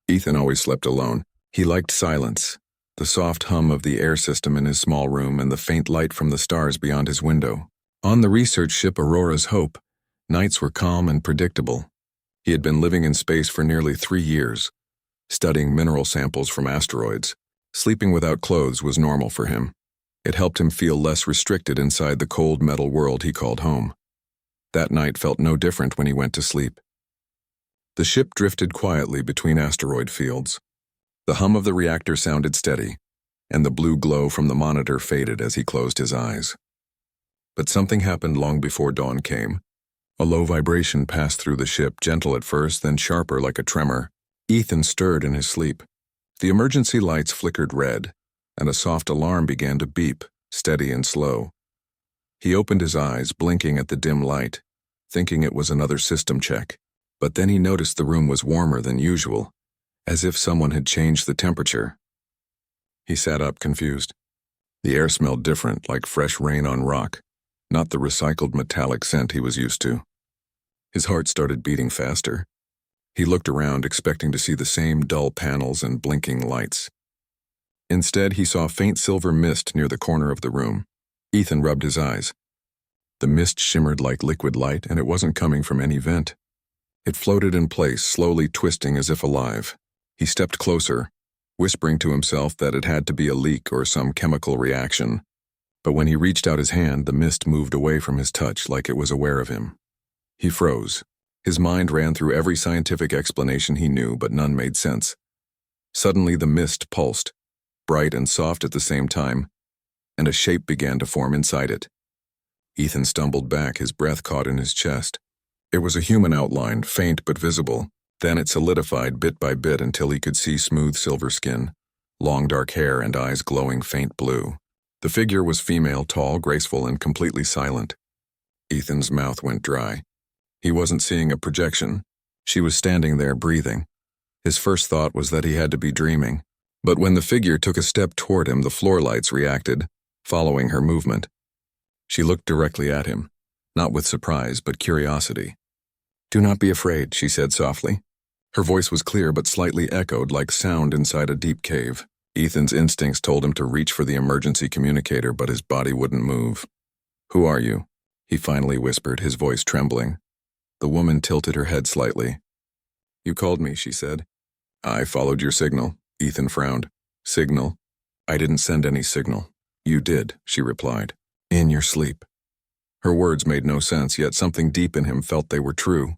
Ethan always slept alone. He liked silence, the soft hum of the air system in his small room and the faint light from the stars beyond his window. On the research ship Aurora's Hope, nights were calm and predictable. He had been living in space for nearly 3 years, studying mineral samples from asteroids. Sleeping without clothes was normal for him. It helped him feel less restricted inside the cold metal world he called home. That night felt no different when he went to sleep. The ship drifted quietly between asteroid fields. The hum of the reactor sounded steady, and the blue glow from the monitor faded as he closed his eyes. But something happened long before dawn came. A low vibration passed through the ship, gentle at first, then sharper like a tremor. Ethan stirred in his sleep. The emergency lights flickered red, and a soft alarm began to beep, steady and slow. He opened his eyes, blinking at the dim light, thinking it was another system check. But then he noticed the room was warmer than usual, as if someone had changed the temperature. He sat up, confused. The air smelled different, like fresh rain on rock, not the recycled metallic scent he was used to. His heart started beating faster. He looked around, expecting to see the same dull panels and blinking lights. Instead, he saw faint silver mist near the corner of the room. Ethan rubbed his eyes. The mist shimmered like liquid light, and it wasn't coming from any vent. It floated in place, slowly twisting as if alive. He stepped closer, whispering to himself that it had to be a leak or some chemical reaction. But when he reached out his hand, the mist moved away from his touch like it was aware of him. He froze. His mind ran through every scientific explanation he knew, but none made sense. Suddenly the mist pulsed, bright and soft at the same time, and a shape began to form inside it. Ethan stumbled back, his breath caught in his chest. It was a human outline, faint but visible. Then it solidified bit by bit until he could see smooth silver skin, long dark hair, and eyes glowing faint blue. The figure was female, tall, graceful, and completely silent. Ethan's mouth went dry. He wasn't seeing a projection. She was standing there, breathing. His first thought was that he had to be dreaming. But when the figure took a step toward him, the floor lights reacted, following her movement. She looked directly at him, not with surprise, but curiosity. "Do not be afraid," she said softly. Her voice was clear but slightly echoed like sound inside a deep cave. Ethan's instincts told him to reach for the emergency communicator, but his body wouldn't move. "Who are you?" he finally whispered, his voice trembling. The woman tilted her head slightly. "You called me," she said. "I followed your signal." Ethan frowned. "Signal? I didn't send any signal." "You did," she replied. "In your sleep." Her words made no sense, yet something deep in him felt they were true.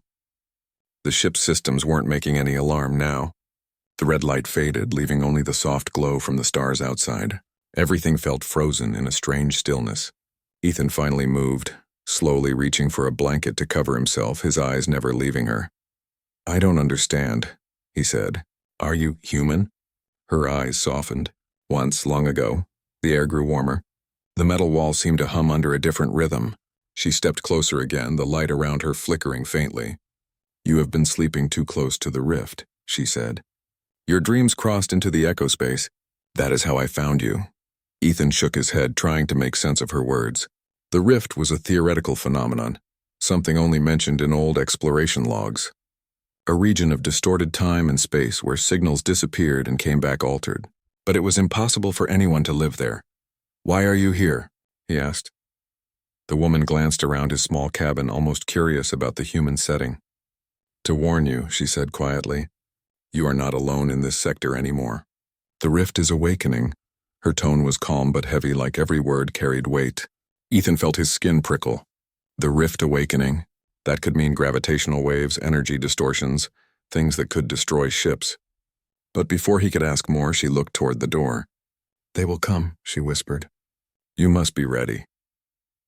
The ship's systems weren't making any alarm now. The red light faded, leaving only the soft glow from the stars outside. Everything felt frozen in a strange stillness. Ethan finally moved, slowly reaching for a blanket to cover himself, his eyes never leaving her. "I don't understand," he said. "Are you human?" Her eyes softened. Once, long ago. The air grew warmer. The metal wall seemed to hum under a different rhythm. She stepped closer again, the light around her flickering faintly. "You have been sleeping too close to the rift," she said. "Your dreams crossed into the echo space. That is how I found you." Ethan shook his head, trying to make sense of her words. The rift was a theoretical phenomenon, something only mentioned in old exploration logs. A region of distorted time and space where signals disappeared and came back altered. But it was impossible for anyone to live there. "Why are you here?" he asked. The woman glanced around his small cabin, almost curious about the human setting. "To warn you," she said quietly. "You are not alone in this sector anymore. The rift is awakening." Her tone was calm but heavy, like every word carried weight. Ethan felt his skin prickle. The rift awakening. That could mean gravitational waves, energy distortions, things that could destroy ships. But before he could ask more, she looked toward the door. "They will come," she whispered. "You must be ready."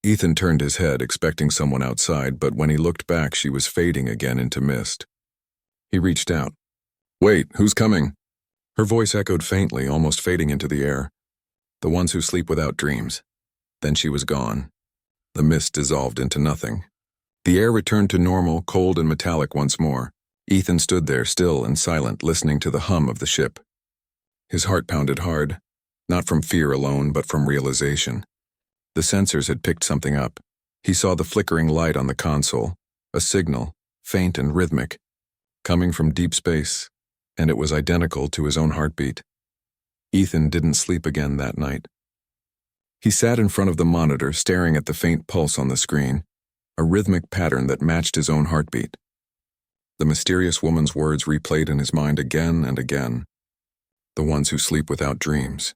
Ethan turned his head, expecting someone outside, but when he looked back, she was fading again into mist. He reached out. "Wait, who's coming?" Her voice echoed faintly, almost fading into the air. "The ones who sleep without dreams." Then she was gone. The mist dissolved into nothing. The air returned to normal, cold and metallic once more. Ethan stood there, still and silent, listening to the hum of the ship. His heart pounded hard, not from fear alone, but from realization. The sensors had picked something up. He saw the flickering light on the console, a signal, faint and rhythmic, coming from deep space. and it was identical to his own heartbeat. Ethan didn't sleep again that night. He sat in front of the monitor, staring at the faint pulse on the screen, a rhythmic pattern that matched his own heartbeat. The mysterious woman's words replayed in his mind again and again. The ones who sleep without dreams.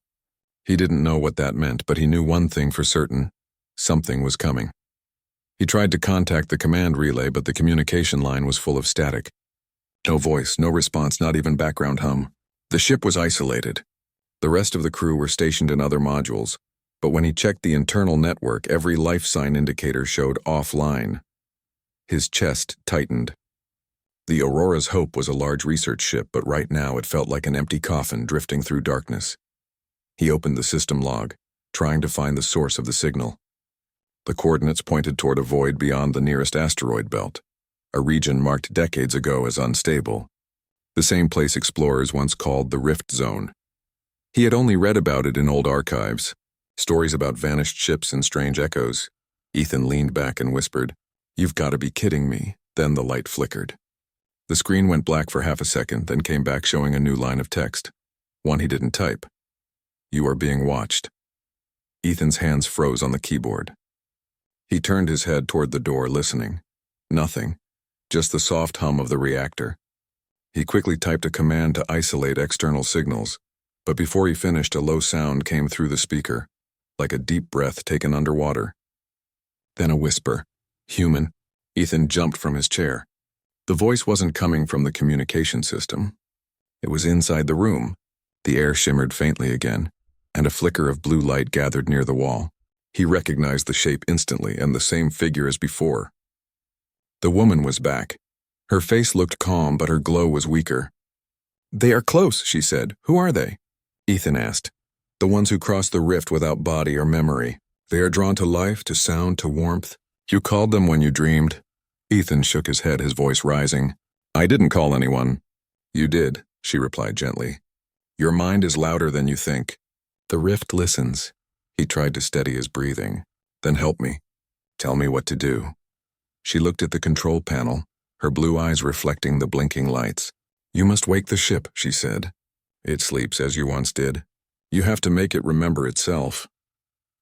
He didn't know what that meant, but he knew one thing for certain. Something was coming. He tried to contact the command relay, but the communication line was full of static. No voice, no response, not even background hum. The ship was isolated. The rest of the crew were stationed in other modules, but when he checked the internal network, every life sign indicator showed offline. His chest tightened. The Aurora's Hope was a large research ship, but right now it felt like an empty coffin drifting through darkness. He opened the system log, trying to find the source of the signal. The coordinates pointed toward a void beyond the nearest asteroid belt, a region marked decades ago as unstable, the same place explorers once called the Rift Zone. He had only read about it in old archives, stories about vanished ships and strange echoes. Ethan leaned back and whispered, "You've got to be kidding me." Then the light flickered. The screen went black for half a second, then came back showing a new line of text, one he didn't type. "You are being watched." Ethan's hands froze on the keyboard. He turned his head toward the door, listening. Nothing, just the soft hum of the reactor. He quickly typed a command to isolate external signals, but before he finished, a low sound came through the speaker, like a deep breath taken underwater. Then a whisper. "Human." Ethan jumped from his chair. The voice wasn't coming from the communication system. It was inside the room. The air shimmered faintly again, and a flicker of blue light gathered near the wall. He recognized the shape instantly, and the same figure as before. The woman was back. Her face looked calm, but her glow was weaker. "They are close," she said. "Who are they?" Ethan asked. "The ones who cross the rift without body or memory. They are drawn to life, to sound, to warmth. You called them when you dreamed." Ethan shook his head, his voice rising. "I didn't call anyone." "You did," she replied gently. "Your mind is louder than you think. The rift listens." He tried to steady his breathing. "Then help me. Tell me what to do." She looked at the control panel, her blue eyes reflecting the blinking lights. "You must wake the ship," she said. "It sleeps as you once did. You have to make it remember itself."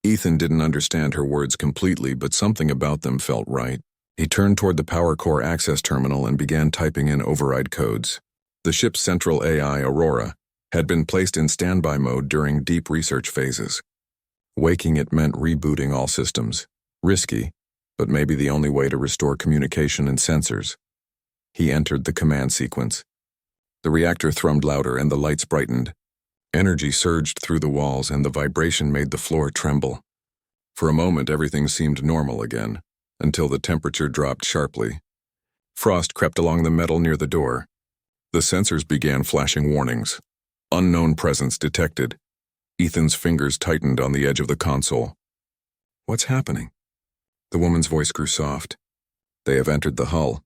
Ethan didn't understand her words completely, but something about them felt right. He turned toward the power core access terminal and began typing in override codes. The ship's central AI, Aurora, had been placed in standby mode during deep research phases. Waking it meant rebooting all systems. Risky, but maybe the only way to restore communication and sensors. He entered the command sequence. The reactor thrummed louder and the lights brightened. Energy surged through the walls and the vibration made the floor tremble. For a moment, everything seemed normal again, until the temperature dropped sharply. Frost crept along the metal near the door. The sensors began flashing warnings. Unknown presence detected. Ethan's fingers tightened on the edge of the console. "What's happening?" The woman's voice grew soft. "They have entered the hull."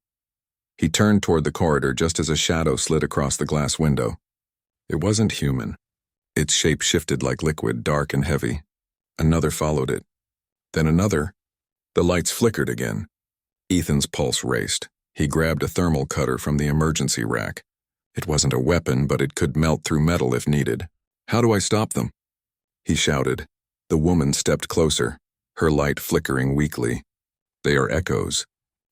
He turned toward the corridor just as a shadow slid across the glass window. It wasn't human. Its shape shifted like liquid, dark and heavy. Another followed it. Then another. The lights flickered again. Ethan's pulse raced. He grabbed a thermal cutter from the emergency rack. It wasn't a weapon, but it could melt through metal if needed. "How do I stop them?" he shouted. The woman stepped closer, her light flickering weakly. "They are echoes.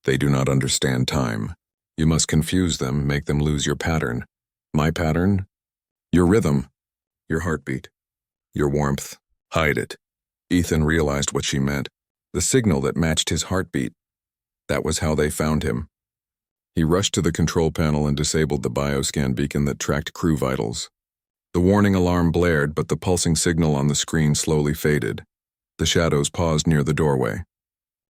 They do not understand time. You must confuse them, make them lose your pattern." "My pattern?" "Your rhythm, your heartbeat, your warmth. Hide it." Ethan realized what she meant. The signal that matched his heartbeat. That was how they found him. He rushed to the control panel and disabled the bioscan beacon that tracked crew vitals. The warning alarm blared, but the pulsing signal on the screen slowly faded. The shadows paused near the doorway.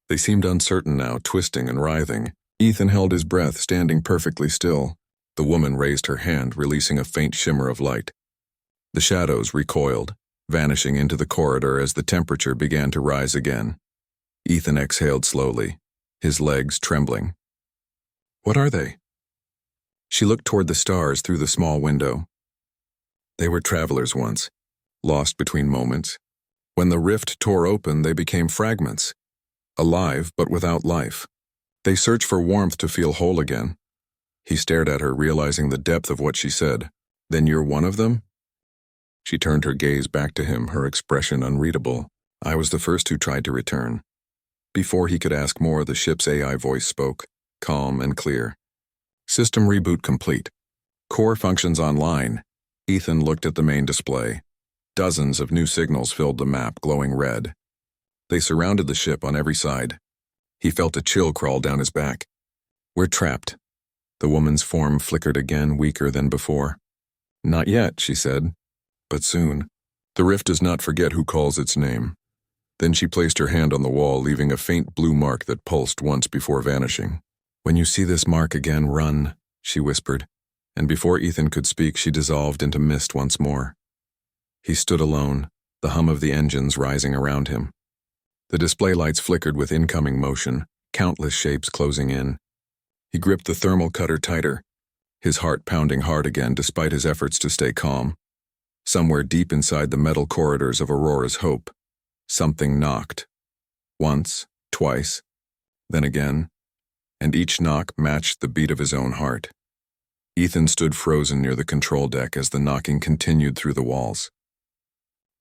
They seemed uncertain now, twisting and writhing. Ethan held his breath, standing perfectly still. The woman raised her hand, releasing a faint shimmer of light. The shadows recoiled, vanishing into the corridor as the temperature began to rise again. Ethan exhaled slowly, his legs trembling. "What are they?" She looked toward the stars through the small window. They were travelers once, lost between moments. When the rift tore open, they became fragments, alive but without life. They search for warmth to feel whole again. He stared at her, realizing the depth of what she said. Then you're one of them? She turned her gaze back to him, her expression unreadable. I was the first who tried to return. Before he could ask more, the ship's AI voice spoke, calm and clear. System reboot complete. Core functions online. Ethan looked at the main display. Dozens of new signals filled the map, glowing red. They surrounded the ship on every side. He felt a chill crawl down his back. We're trapped. The woman's form flickered again, weaker than before. Not yet, she said. But soon. The rift does not forget who calls its name. Then she placed her hand on the wall, leaving a faint blue mark that pulsed once before vanishing. When you see this mark again, run, she whispered, and before Ethan could speak, she dissolved into mist once more. He stood alone, the hum of the engines rising around him. The display lights flickered with incoming motion, countless shapes closing in. He gripped the thermal cutter tighter, his heart pounding hard again despite his efforts to stay calm. Somewhere deep inside the metal corridors of Aurora's Hope, something knocked. Once, twice, then again, and each knock matched the beat of his own heart. Ethan stood frozen near the control deck as the knocking continued through the walls.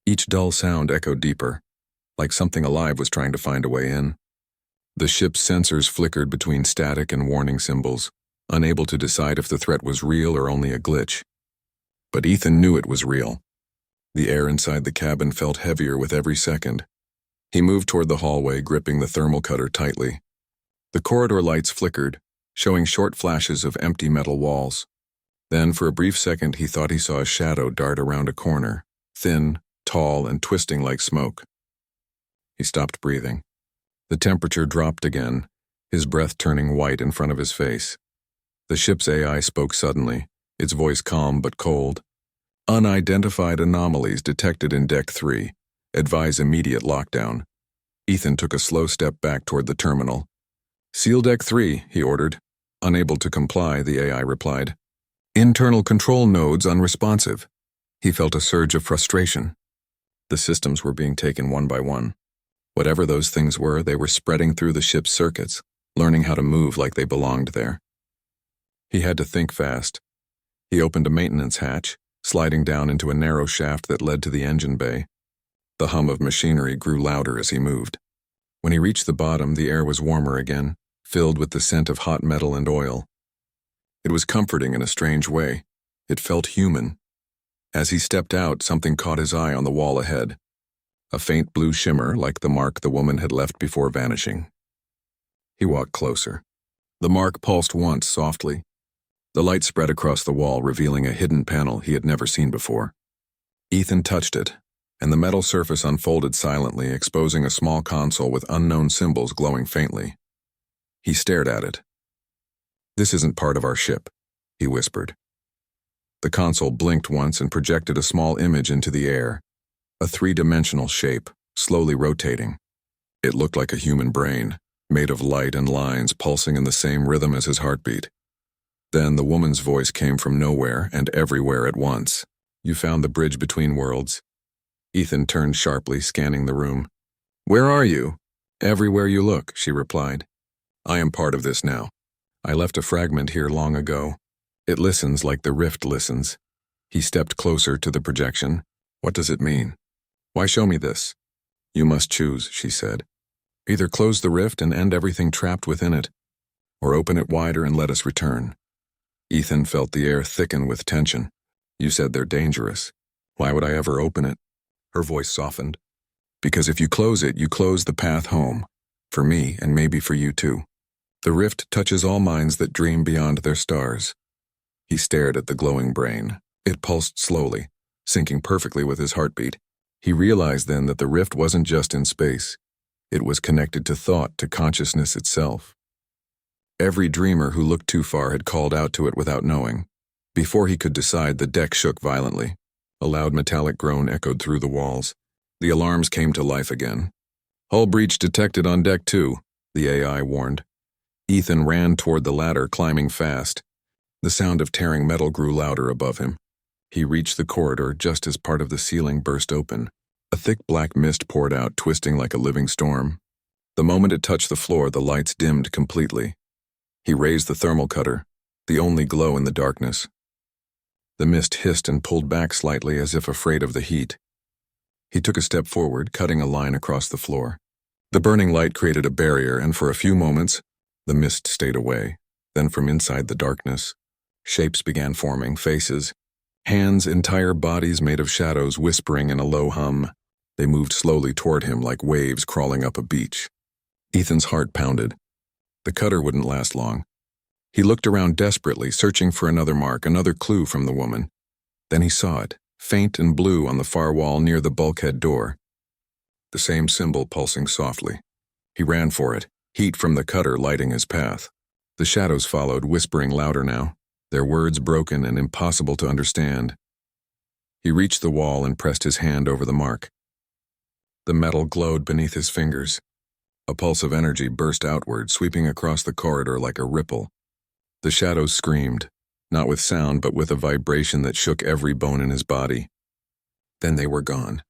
Each dull sound echoed deeper, like something alive was trying to find a way in. The ship's sensors flickered between static and warning symbols, unable to decide if the threat was real or only a glitch. But Ethan knew it was real. The air inside the cabin felt heavier with every second. He moved toward the hallway, gripping the thermal cutter tightly. The corridor lights flickered, showing short flashes of empty metal walls. Then, for a brief second, he thought he saw a shadow dart around a corner, thin, tall, and twisting like smoke. He stopped breathing. The temperature dropped again, his breath turning white in front of his face. The ship's AI spoke suddenly, its voice calm but cold. Unidentified anomalies detected in Deck 3. Advise immediate lockdown. Ethan took a slow step back toward the terminal. Seal Deck 3, he ordered. Unable to comply, the AI replied. Internal control nodes unresponsive. He felt a surge of frustration. The systems were being taken one by one. Whatever those things were, they were spreading through the ship's circuits, learning how to move like they belonged there. He had to think fast. He opened a maintenance hatch, sliding down into a narrow shaft that led to the engine bay. The hum of machinery grew louder as he moved. When he reached the bottom, the air was warmer again, filled with the scent of hot metal and oil. It was comforting in a strange way. It felt human. As he stepped out, something caught his eye on the wall ahead. A faint blue shimmer, like the mark the woman had left before vanishing. He walked closer. The mark pulsed once, softly. The light spread across the wall, revealing a hidden panel he had never seen before. Ethan touched it, and the metal surface unfolded silently, exposing a small console with unknown symbols glowing faintly. He stared at it. This isn't part of our ship, he whispered. The console blinked once and projected a small image into the air, a three-dimensional shape, slowly rotating. It looked like a human brain, made of light and lines pulsing in the same rhythm as his heartbeat. Then the woman's voice came from nowhere and everywhere at once. You found the bridge between worlds. Ethan turned sharply, scanning the room. Where are you? Everywhere you look, she replied. I am part of this now. I left a fragment here long ago. It listens like the rift listens. He stepped closer to the projection. What does it mean? Why show me this? You must choose, she said. Either close the rift and end everything trapped within it, or open it wider and let us return. Ethan felt the air thicken with tension. You said they're dangerous. Why would I ever open it? Her voice softened. Because if you close it, you close the path home. For me, and maybe for you too. The rift touches all minds that dream beyond their stars. He stared at the glowing brain. It pulsed slowly, syncing perfectly with his heartbeat. He realized then that the rift wasn't just in space. It was connected to thought, to consciousness itself. Every dreamer who looked too far had called out to it without knowing. Before he could decide, the deck shook violently. A loud metallic groan echoed through the walls. The alarms came to life again. Hull breach detected on Deck 2, the AI warned. Ethan ran toward the ladder, climbing fast. The sound of tearing metal grew louder above him. He reached the corridor just as part of the ceiling burst open. A thick black mist poured out, twisting like a living storm. The moment it touched the floor, the lights dimmed completely. He raised the thermal cutter. the only glow in the darkness. The mist hissed and pulled back slightly as if afraid of the heat. He took a step forward, cutting a line across the floor. The burning light created a barrier, and for a few moments, the mist stayed away. Then from inside the darkness, shapes began forming, faces, hands, entire bodies made of shadows whispering in a low hum. They moved slowly toward him like waves crawling up a beach. Ethan's heart pounded. The cutter wouldn't last long. He looked around desperately, searching for another mark, another clue from the woman. Then he saw it, faint and blue on the far wall near the bulkhead door. The same symbol pulsing softly. He ran for it, heat from the cutter lighting his path. The shadows followed, whispering louder now, their words broken and impossible to understand. He reached the wall and pressed his hand over the mark. The metal glowed beneath his fingers. A pulse of energy burst outward, sweeping across the corridor like a ripple. The shadows screamed, not with sound but with a vibration that shook every bone in his body. Then they were gone.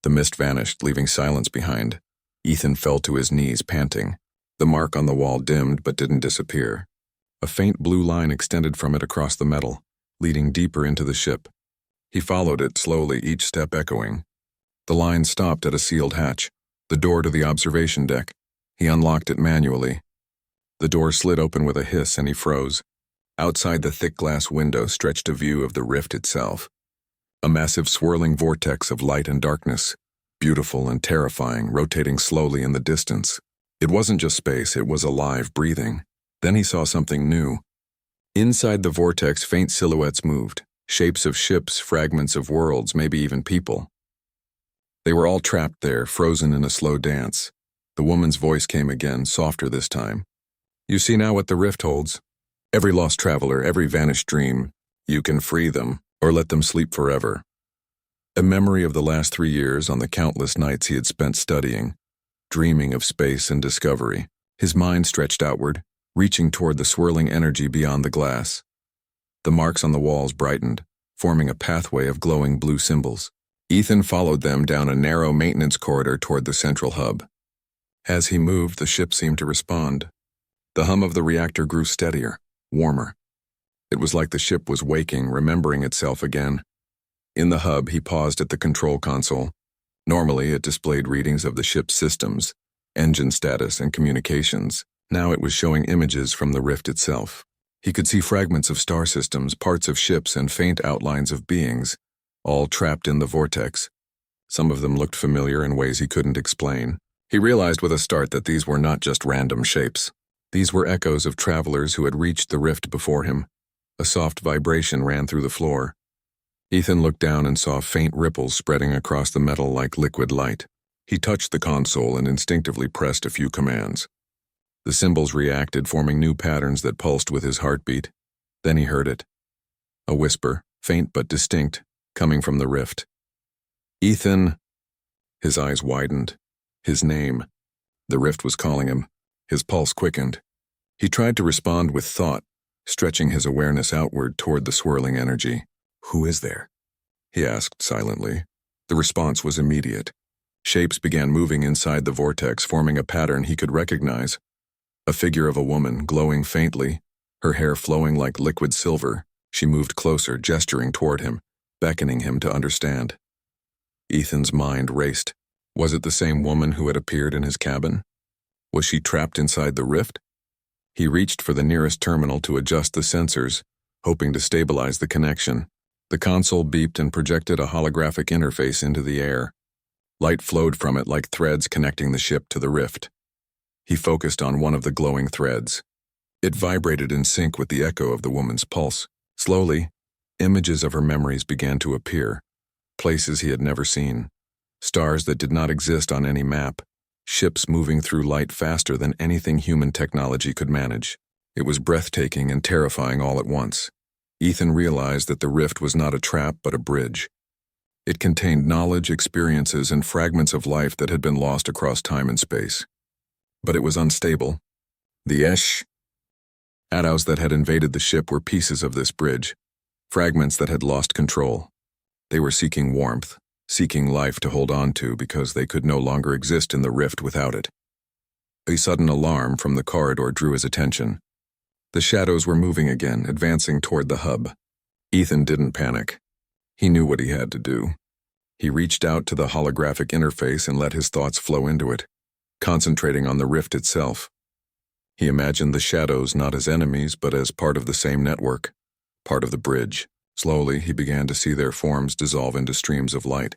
The mist vanished, leaving silence behind. Ethan fell to his knees, panting. The mark on the wall dimmed but didn't disappear. A faint blue line extended from it across the metal, leading deeper into the ship. He followed it slowly, each step echoing. The line stopped at a sealed hatch, the door to the observation deck. He unlocked it manually. The door slid open with a hiss and he froze. Outside the thick glass window stretched a view of the rift itself. A massive swirling vortex of light and darkness, beautiful and terrifying, rotating slowly in the distance. It wasn't just space, it was alive, breathing. Then he saw something new. Inside the vortex, faint silhouettes moved, shapes of ships, fragments of worlds, maybe even people. They were all trapped there, frozen in a slow dance. The woman's voice came again, softer this time. You see now what the rift holds. Every lost traveler, every vanished dream. You can free them, or let them sleep forever. A memory of the last 3 years on the countless nights he had spent studying, dreaming of space and discovery. His mind stretched outward, reaching toward the swirling energy beyond the glass. The marks on the walls brightened, forming a pathway of glowing blue symbols. Ethan followed them down a narrow maintenance corridor toward the central hub. As he moved, the ship seemed to respond. The hum of the reactor grew steadier, warmer. It was like the ship was waking, remembering itself again. In the hub, he paused at the control console. Normally, it displayed readings of the ship's systems, engine status, and communications. Now it was showing images from the rift itself. He could see fragments of star systems, parts of ships, and faint outlines of beings, all trapped in the vortex. Some of them looked familiar in ways he couldn't explain. He realized with a start that these were not just random shapes. These were echoes of travelers who had reached the rift before him. A soft vibration ran through the floor. Ethan looked down and saw faint ripples spreading across the metal like liquid light. He touched the console and instinctively pressed a few commands. The symbols reacted, forming new patterns that pulsed with his heartbeat. Then he heard it. A whisper, faint but distinct, coming from the rift. Ethan. His eyes widened. His name. The rift was calling him. His pulse quickened. He tried to respond with thought, stretching his awareness outward toward the swirling energy. Who is there? He asked silently. The response was immediate. Shapes began moving inside the vortex, forming a pattern he could recognize. A figure of a woman, glowing faintly, her hair flowing like liquid silver. She moved closer, gesturing toward him, beckoning him to understand. Ethan's mind raced. Was it the same woman who had appeared in his cabin? Was she trapped inside the rift? He reached for the nearest terminal to adjust the sensors, hoping to stabilize the connection. The console beeped and projected a holographic interface into the air. Light flowed from it like threads connecting the ship to the rift. He focused on one of the glowing threads. It vibrated in sync with the echo of the woman's pulse. Slowly, images of her memories began to appear, places he had never seen, stars that did not exist on any map, ships moving through light faster than anything human technology could manage. It was breathtaking and terrifying all at once. Ethan realized that the rift was not a trap but a bridge. It contained knowledge, experiences, and fragments of life that had been lost across time and space. But it was unstable. The Shadows that had invaded the ship were pieces of this bridge, fragments that had lost control. They were seeking warmth, seeking life to hold on to because they could no longer exist in the rift without it. A sudden alarm from the corridor drew his attention. The shadows were moving again, advancing toward the hub. Ethan didn't panic. He knew what he had to do. He reached out to the holographic interface and let his thoughts flow into it, concentrating on the rift itself. He imagined the shadows not as enemies, but as part of the same network, part of the bridge. Slowly, he began to see their forms dissolve into streams of light,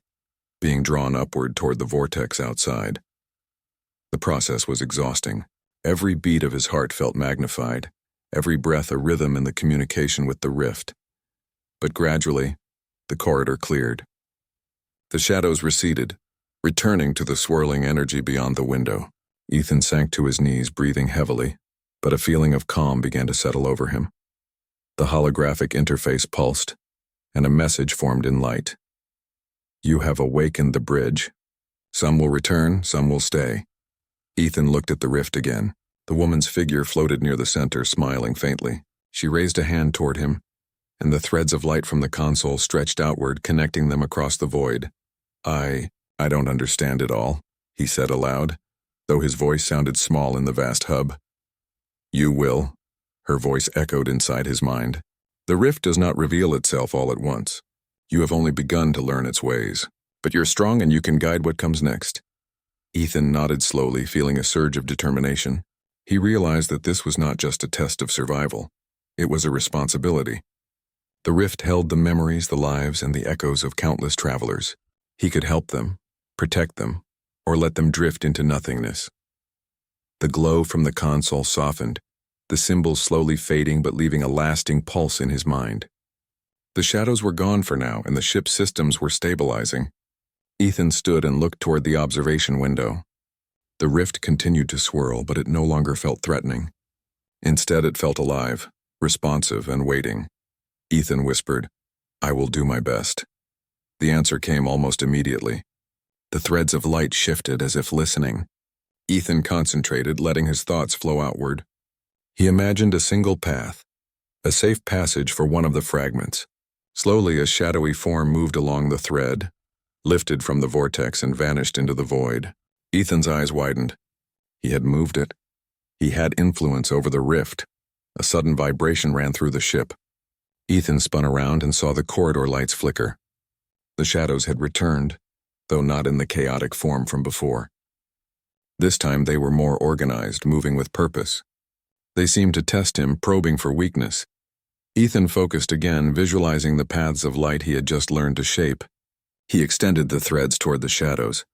being drawn upward toward the vortex outside. The process was exhausting. Every beat of his heart felt magnified, every breath a rhythm in the communication with the rift. But gradually, the corridor cleared. The shadows receded, returning to the swirling energy beyond the window. Ethan sank to his knees, breathing heavily, but a feeling of calm began to settle over him. The holographic interface pulsed, and a message formed in light. You have awakened the bridge. Some will return, some will stay. Ethan looked at the rift again. The woman's figure floated near the center, smiling faintly. She raised a hand toward him, and the threads of light from the console stretched outward, connecting them across the void. I don't understand it all, he said aloud, though his voice sounded small in the vast hub. You will, her voice echoed inside his mind. The rift does not reveal itself all at once. You have only begun to learn its ways, but you're strong and you can guide what comes next. Ethan nodded slowly, feeling a surge of determination. He realized that this was not just a test of survival. It was a responsibility. The rift held the memories, the lives, and the echoes of countless travelers. He could help them, protect them, or let them drift into nothingness. The glow from the console softened, the symbols slowly fading but leaving a lasting pulse in his mind. The shadows were gone for now, and the ship's systems were stabilizing. Ethan stood and looked toward the observation window. The rift continued to swirl, but it no longer felt threatening. Instead, it felt alive, responsive, and waiting. Ethan whispered, I will do my best. The answer came almost immediately. The threads of light shifted as if listening. Ethan concentrated, letting his thoughts flow outward. He imagined a single path, a safe passage for one of the fragments. Slowly, a shadowy form moved along the thread, lifted from the vortex and vanished into the void. Ethan's eyes widened. He had moved it. He had influence over the rift. A sudden vibration ran through the ship. Ethan spun around and saw the corridor lights flicker. The shadows had returned, though not in the chaotic form from before. This time they were more organized, moving with purpose. They seemed to test him, probing for weakness. Ethan focused again, visualizing the paths of light he had just learned to shape. He extended the threads toward the shadows,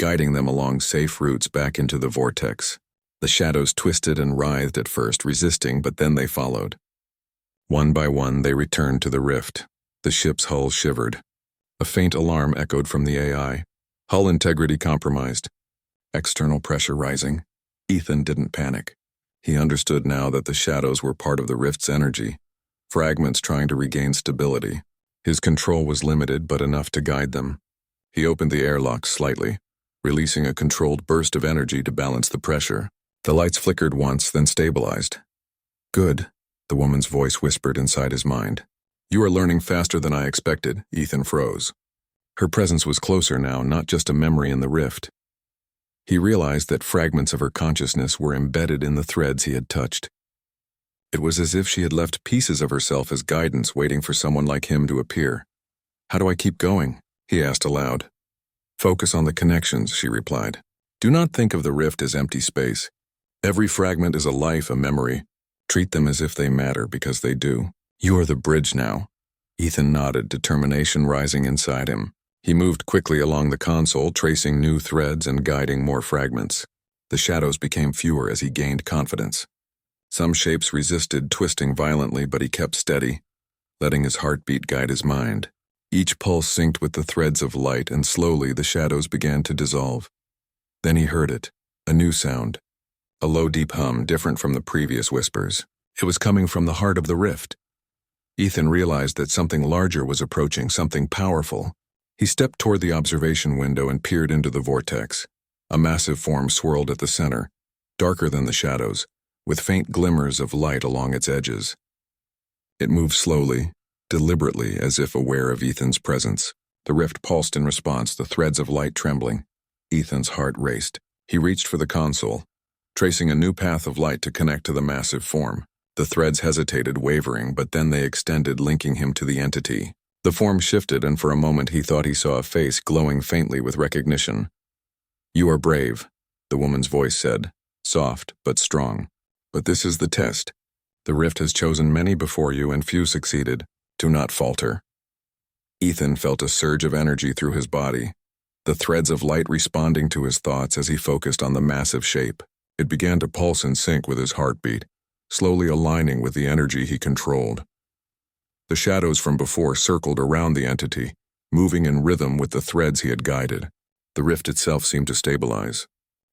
guiding them along safe routes back into the vortex. The shadows twisted and writhed at first, resisting, but then they followed. One by one, they returned to the rift. The ship's hull shivered. A faint alarm echoed from the AI. Hull integrity compromised. External pressure rising. Ethan didn't panic. He understood now that the shadows were part of the rift's energy, fragments trying to regain stability. His control was limited, but enough to guide them. He opened the airlock slightly, releasing a controlled burst of energy to balance the pressure. The lights flickered once, then stabilized. Good, the woman's voice whispered inside his mind. You are learning faster than I expected. Ethan froze. Her presence was closer now, not just a memory in the rift. He realized that fragments of her consciousness were embedded in the threads he had touched. It was as if she had left pieces of herself as guidance, waiting for someone like him to appear. How do I keep going? He asked aloud. Focus on the connections, she replied. Do not think of the rift as empty space. Every fragment is a life, a memory. Treat them as if they matter, because they do. You are the bridge now. Ethan nodded, determination rising inside him. He moved quickly along the console, tracing new threads and guiding more fragments. The shadows became fewer as he gained confidence. Some shapes resisted, twisting violently, but he kept steady, letting his heartbeat guide his mind. Each pulse synced with the threads of light, and slowly the shadows began to dissolve. Then he heard it, a new sound, a low, deep hum different from the previous whispers. It was coming from the heart of the rift. Ethan realized that something larger was approaching, something powerful. He stepped toward the observation window and peered into the vortex. A massive form swirled at the center, darker than the shadows, with faint glimmers of light along its edges. It moved slowly, deliberately, as if aware of Ethan's presence. The rift pulsed in response, the threads of light trembling. Ethan's heart raced. He reached for the console, tracing a new path of light to connect to the massive form. The threads hesitated, wavering, but then they extended, linking him to the entity. The form shifted, and for a moment he thought he saw a face glowing faintly with recognition. "You are brave," the woman's voice said, soft but strong. "But this is the test. The rift has chosen many before you, and few succeeded. Do not falter." Ethan felt a surge of energy through his body, the threads of light responding to his thoughts as he focused on the massive shape. It began to pulse in sync with his heartbeat, slowly aligning with the energy he controlled. The shadows from before circled around the entity, moving in rhythm with the threads he had guided. The rift itself seemed to stabilize.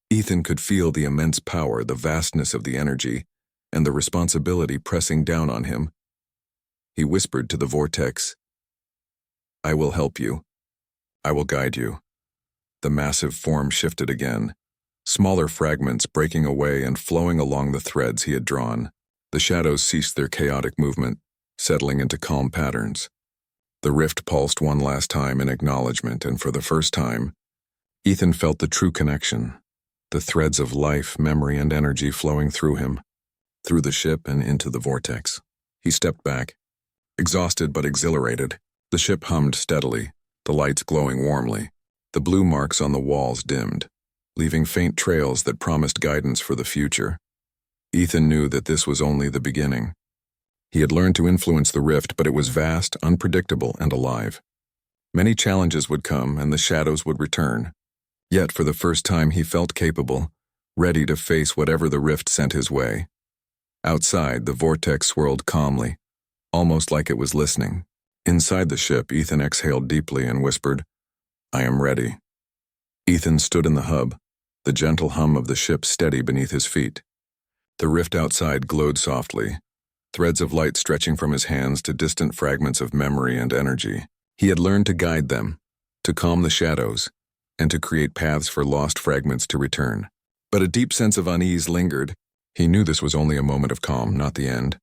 Ethan could feel the immense power, the vastness of the energy, and the responsibility pressing down on him. He whispered to the vortex, "I will help you. I will guide you." The massive form shifted again, smaller fragments breaking away and flowing along the threads he had drawn. The shadows ceased their chaotic movement, settling into calm patterns. The rift pulsed one last time in acknowledgement, and for the first time, Ethan felt the true connection, the threads of life, memory, and energy flowing through him, through the ship and into the vortex. He stepped back, exhausted but exhilarated. The ship hummed steadily, the lights glowing warmly. The blue marks on the walls dimmed, leaving faint trails that promised guidance for the future. Ethan knew that this was only the beginning. He had learned to influence the rift, but it was vast, unpredictable, and alive. Many challenges would come, and the shadows would return. Yet, for the first time, he felt capable, ready to face whatever the rift sent his way. Outside, the vortex swirled calmly, almost like it was listening. Inside the ship, Ethan exhaled deeply and whispered, "I am ready." Ethan stood in the hub, the gentle hum of the ship steady beneath his feet. The rift outside glowed softly, threads of light stretching from his hands to distant fragments of memory and energy. He had learned to guide them, to calm the shadows, and to create paths for lost fragments to return. But a deep sense of unease lingered. He knew this was only a moment of calm, not the end.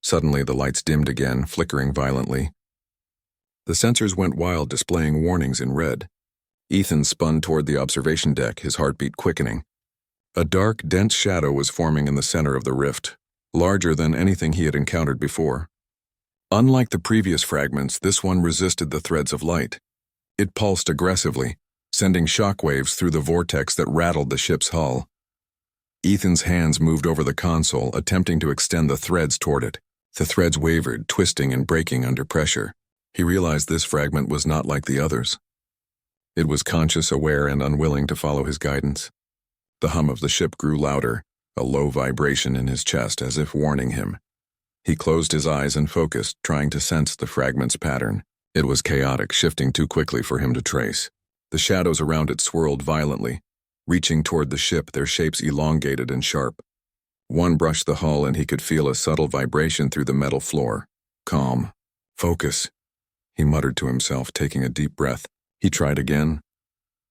Suddenly, the lights dimmed again, flickering violently. The sensors went wild, displaying warnings in red. Ethan spun toward the observation deck, his heartbeat quickening. A dark, dense shadow was forming in the center of the rift, larger than anything he had encountered before. Unlike the previous fragments, this one resisted the threads of light. It pulsed aggressively, sending shockwaves through the vortex that rattled the ship's hull. Ethan's hands moved over the console, attempting to extend the threads toward it. The threads wavered, twisting and breaking under pressure. He realized this fragment was not like the others. It was conscious, aware, and unwilling to follow his guidance. The hum of the ship grew louder, a low vibration in his chest as if warning him. He closed his eyes and focused, trying to sense the fragment's pattern. It was chaotic, shifting too quickly for him to trace. The shadows around it swirled violently, reaching toward the ship, their shapes elongated and sharp. One brushed the hull and he could feel a subtle vibration through the metal floor. Calm. Focus, he muttered to himself, taking a deep breath. He tried again,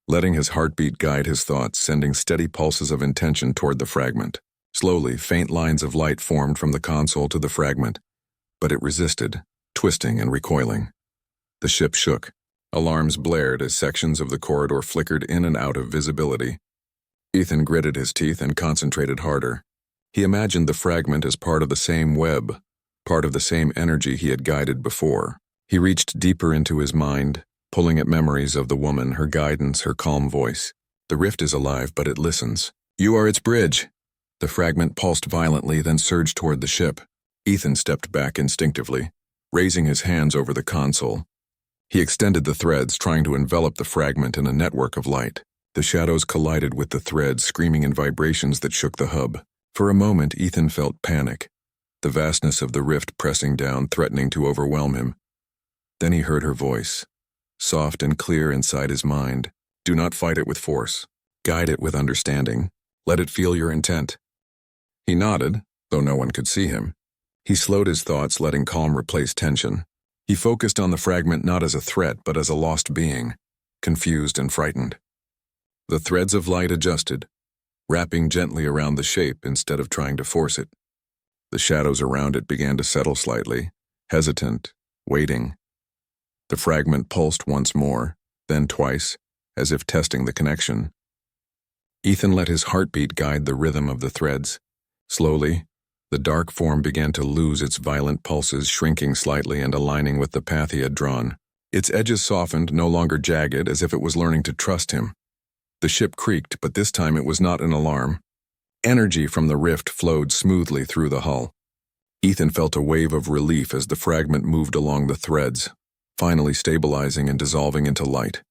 letting his heartbeat guide his thoughts, sending steady pulses of intention toward the fragment. Slowly, faint lines of light formed from the console to the fragment, but it resisted, twisting and recoiling. The ship shook. Alarms blared as sections of the corridor flickered in and out of visibility. Ethan gritted his teeth and concentrated harder. He imagined the fragment as part of the same web, part of the same energy he had guided before. He reached deeper into his mind, pulling at memories of the woman, her guidance, her calm voice. The rift is alive, but it listens. "You are its bridge." The fragment pulsed violently, then surged toward the ship. Ethan stepped back instinctively, raising his hands over the console. He extended the threads, trying to envelop the fragment in a network of light. The shadows collided with the threads, screaming in vibrations that shook the hub. For a moment, Ethan felt panic, the vastness of the rift pressing down, threatening to overwhelm him. Then he heard her voice, soft and clear inside his mind. "Do not fight it with force. Guide it with understanding. Let it feel your intent." He nodded, though no one could see him. He slowed his thoughts, letting calm replace tension. He focused on the fragment not as a threat, but as a lost being, confused and frightened. The threads of light adjusted, wrapping gently around the shape instead of trying to force it. The shadows around it began to settle slightly, hesitant, waiting. The fragment pulsed once more, then twice, as if testing the connection. Ethan let his heartbeat guide the rhythm of the threads. Slowly, The dark form began to lose its violent pulses, shrinking slightly and aligning with the path he had drawn. Its edges softened, no longer jagged, as if it was learning to trust him. The ship creaked, but this time it was not an alarm. Energy from the rift flowed smoothly through the hull. Ethan felt a wave of relief as the fragment moved along the threads, finally stabilizing and dissolving into light.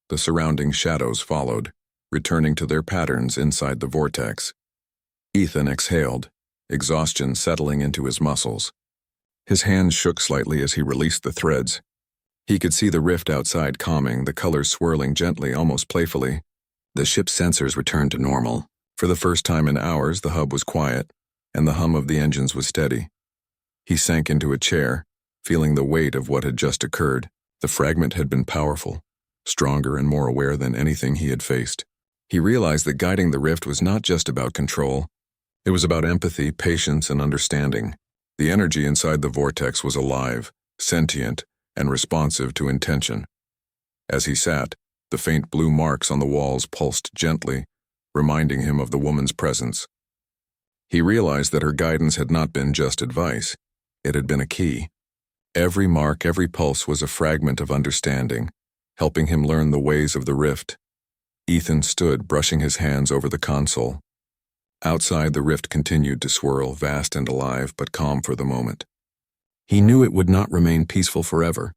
The surrounding shadows followed, returning to their patterns inside the vortex. Ethan exhaled, exhaustion settling into his muscles. His hands shook slightly as he released the threads. He could see the rift outside calming, the colors swirling gently, almost playfully. The ship's sensors returned to normal. For the first time in hours, the hub was quiet, and the hum of the engines was steady. He sank into a chair, feeling the weight of what had just occurred. The fragment had been powerful, stronger and more aware than anything he had faced. He realized that guiding the rift was not just about control. It was about empathy, patience, and understanding. The energy inside the vortex was alive, sentient, and responsive to intention. As he sat, the faint blue marks on the walls pulsed gently, reminding him of the woman's presence. He realized that her guidance had not been just advice. It had been a key. Every mark, every pulse was a fragment of understanding, helping him learn the ways of the rift. Ethan stood, brushing his hands over the console. Outside, the rift continued to swirl, vast and alive, but calm for the moment. He knew it would not remain peaceful forever.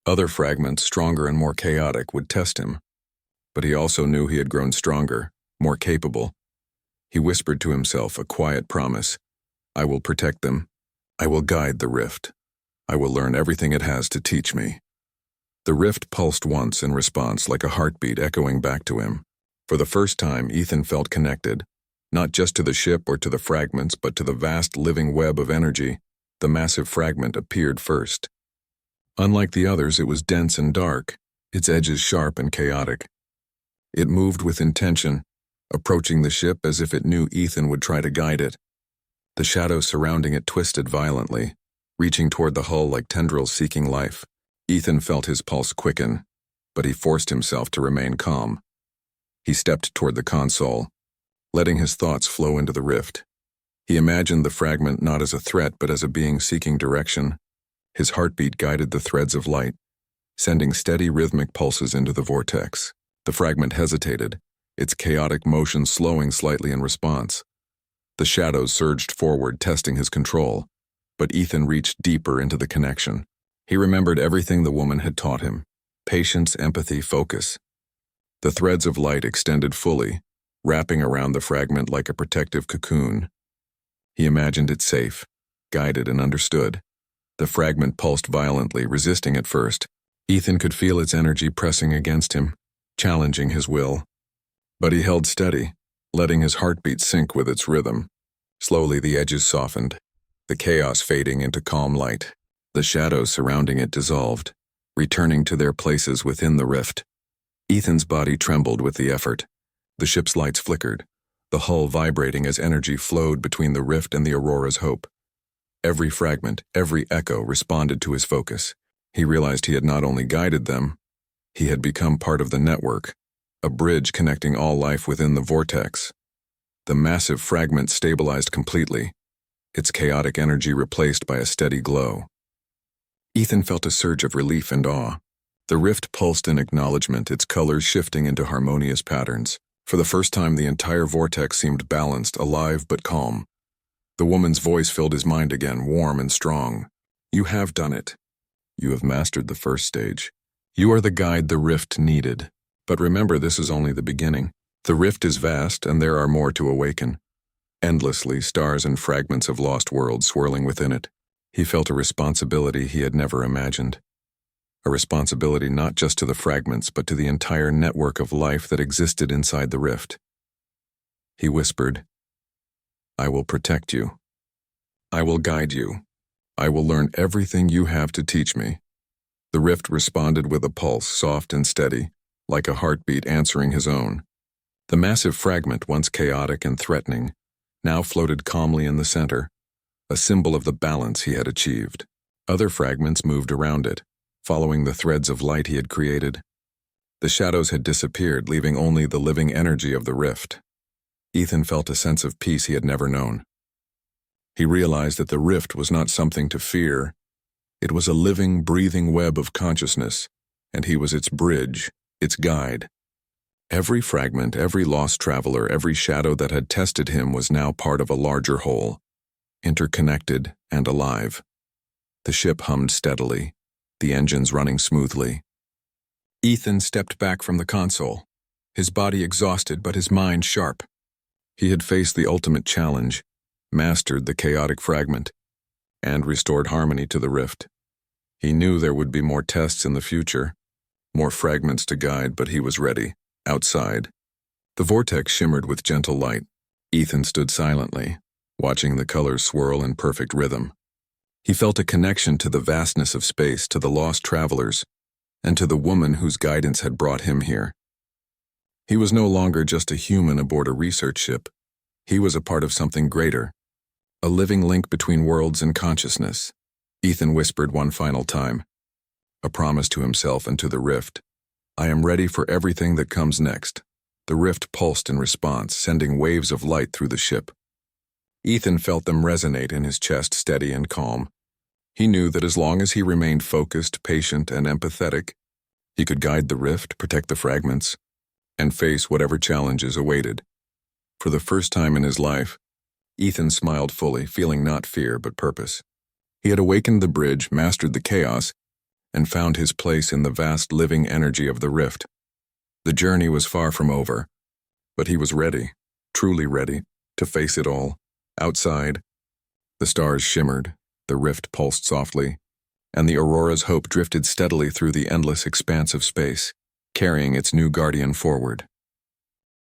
Other fragments, stronger and more chaotic, would test him. But he also knew he had grown stronger, more capable. He whispered to himself a quiet promise. I will protect them. I will guide the rift. I will learn everything it has to teach me. The rift pulsed once in response, like a heartbeat echoing back to him. For the first time, Ethan felt connected, not just to the ship or to the fragments, but to the vast living web of energy. The massive fragment appeared first. Unlike the others, it was dense and dark, its edges sharp and chaotic. It moved with intention, approaching the ship as if it knew Ethan would try to guide it. The shadows surrounding it twisted violently, reaching toward the hull like tendrils seeking life. Ethan felt his pulse quicken, but he forced himself to remain calm. He stepped toward the console, letting his thoughts flow into the rift. He imagined the fragment not as a threat but as a being seeking direction. His heartbeat guided the threads of light, sending steady rhythmic pulses into the vortex. The fragment hesitated, its chaotic motion slowing slightly in response. The shadows surged forward, testing his control, but Ethan reached deeper into the connection. He remembered everything the woman had taught him: patience, empathy, focus. The threads of light extended fully, wrapping around the fragment like a protective cocoon. He imagined it safe, guided, and understood. The fragment pulsed violently, resisting at first. Ethan could feel its energy pressing against him, challenging his will. But he held steady, letting his heartbeat sync with its rhythm. Slowly the edges softened, the chaos fading into calm light. The shadows surrounding it dissolved, returning to their places within the rift. Ethan's body trembled with the effort. The ship's lights flickered, the hull vibrating as energy flowed between the rift and the Aurora's hope. Every fragment, every echo responded to his focus. He realized he had not only guided them, he had become part of the network, a bridge connecting all life within the vortex. The massive fragment stabilized completely, its chaotic energy replaced by a steady glow. Ethan felt a surge of relief and awe. The rift pulsed in acknowledgement, its colors shifting into harmonious patterns. For the first time, the entire vortex seemed balanced, alive but calm. The woman's voice filled his mind again, warm and strong. You have done it. You have mastered the first stage. You are the guide the rift needed. But remember, this is only the beginning. The rift is vast, and there are more to awaken. Endlessly, stars and fragments of lost worlds swirling within it. He felt a responsibility he had never imagined. A responsibility not just to the fragments, but to the entire network of life that existed inside the rift. He whispered, I will protect you. I will guide you. I will learn everything you have to teach me. The rift responded with a pulse, soft and steady, like a heartbeat answering his own. The massive fragment, once chaotic and threatening, now floated calmly in the center, a symbol of the balance he had achieved. Other fragments moved around it, following the threads of light he had created. The shadows had disappeared, leaving only the living energy of the rift. Ethan felt a sense of peace he had never known. He realized that the rift was not something to fear. It was a living, breathing web of consciousness, and he was its bridge, its guide. Every fragment, every lost traveler, every shadow that had tested him was now part of a larger whole, interconnected and alive. The ship hummed steadily, the engines running smoothly. Ethan stepped back from the console, his body exhausted but his mind sharp. He had faced the ultimate challenge, mastered the chaotic fragment, and restored harmony to the rift. He knew there would be more tests in the future, more fragments to guide, but he was ready. Outside, the vortex shimmered with gentle light. Ethan stood silently, watching the colors swirl in perfect rhythm. He felt a connection to the vastness of space, to the lost travelers, and to the woman whose guidance had brought him here. He was no longer just a human aboard a research ship. He was a part of something greater, a living link between worlds and consciousness. Ethan whispered one final time, a promise to himself and to the rift. I am ready for everything that comes next. The rift pulsed in response, sending waves of light through the ship. Ethan felt them resonate in his chest, steady and calm. He knew that as long as he remained focused, patient, and empathetic, he could guide the rift, protect the fragments, and face whatever challenges awaited. For the first time in his life, Ethan smiled fully, feeling not fear but purpose. He had awakened the bridge, mastered the chaos, and found his place in the vast living energy of the rift. The journey was far from over, but he was ready, truly ready, to face it all. Outside, the stars shimmered, the rift pulsed softly, and the Aurora's hope drifted steadily through the endless expanse of space, carrying its new guardian forward.